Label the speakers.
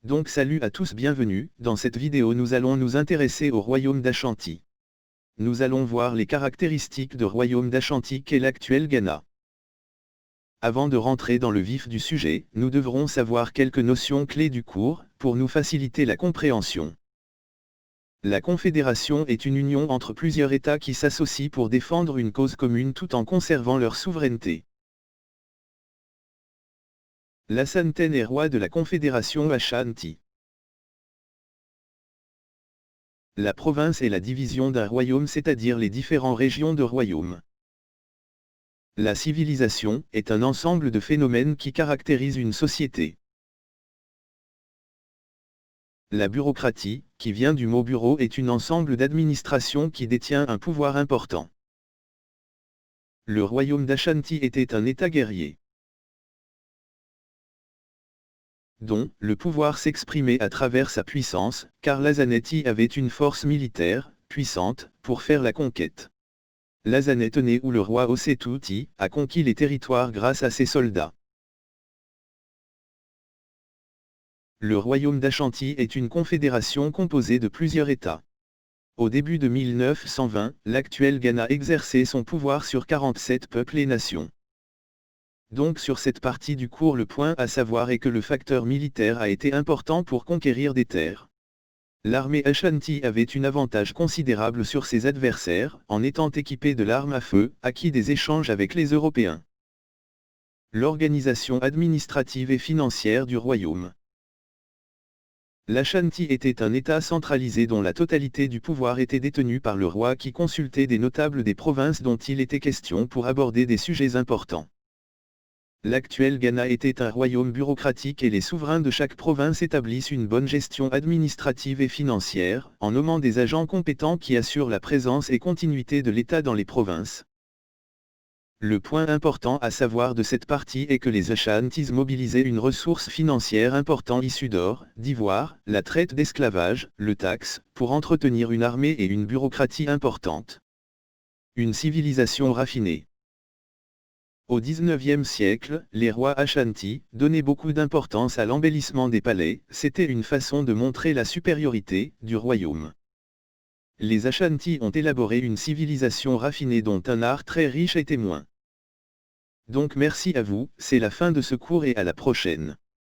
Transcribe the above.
Speaker 1: Donc salut à tous, bienvenue. Dans cette vidéo nous allons nous intéresser au royaume d'Ashanti. Nous allons voir les caractéristiques du royaume d'Ashanti qu'est l'actuel Ghana. Avant de rentrer dans le vif du sujet, nous devrons savoir quelques notions clés du cours, pour nous faciliter la compréhension. La confédération est une union entre plusieurs États qui s'associent pour défendre une cause commune tout en conservant leur souveraineté. L'Ashanten est roi de la confédération Ashanti. La province est la division d'un royaume, c'est-à-dire les différentes régions de royaume. La civilisation est un ensemble de phénomènes qui caractérisent une société. La bureaucratie, qui vient du mot bureau, est un ensemble d'administration qui détient un pouvoir important. Le royaume d'Ashanti était un État guerrier, dont le pouvoir s'exprimait à travers sa puissance, car l'Azaneti avait une force militaire, puissante, pour faire la conquête. L'Azanetene ou le roi Osetuti a conquis les territoires grâce à ses soldats. Le royaume d'Ashanti est une confédération composée de plusieurs États. Au début de 1920, l'actuel Ghana exerçait son pouvoir sur 47 peuples et nations. Donc sur cette partie du cours, le point à savoir est que le facteur militaire a été important pour conquérir des terres. L'armée Ashanti avait un avantage considérable sur ses adversaires, en étant équipée de l'arme à feu, acquis des échanges avec les Européens. L'organisation administrative et financière du royaume. L'Ashanti était un État centralisé dont la totalité du pouvoir était détenue par le roi qui consultait des notables des provinces dont il était question pour aborder des sujets importants. L'actuel Ghana était un royaume bureaucratique et les souverains de chaque province établissent une bonne gestion administrative et financière, en nommant des agents compétents qui assurent la présence et continuité de l'État dans les provinces. Le point important à savoir de cette partie est que les Ashantis mobilisaient une ressource financière importante issue d'or, d'ivoire, la traite d'esclavage, le taxe, pour entretenir une armée et une bureaucratie importante. Une civilisation raffinée. Au XIXe siècle, les rois Ashanti donnaient beaucoup d'importance à l'embellissement des palais, c'était une façon de montrer la supériorité du royaume. Les Ashanti ont élaboré une civilisation raffinée dont un art très riche est témoin. Donc merci à vous, c'est la fin de ce cours et à la prochaine.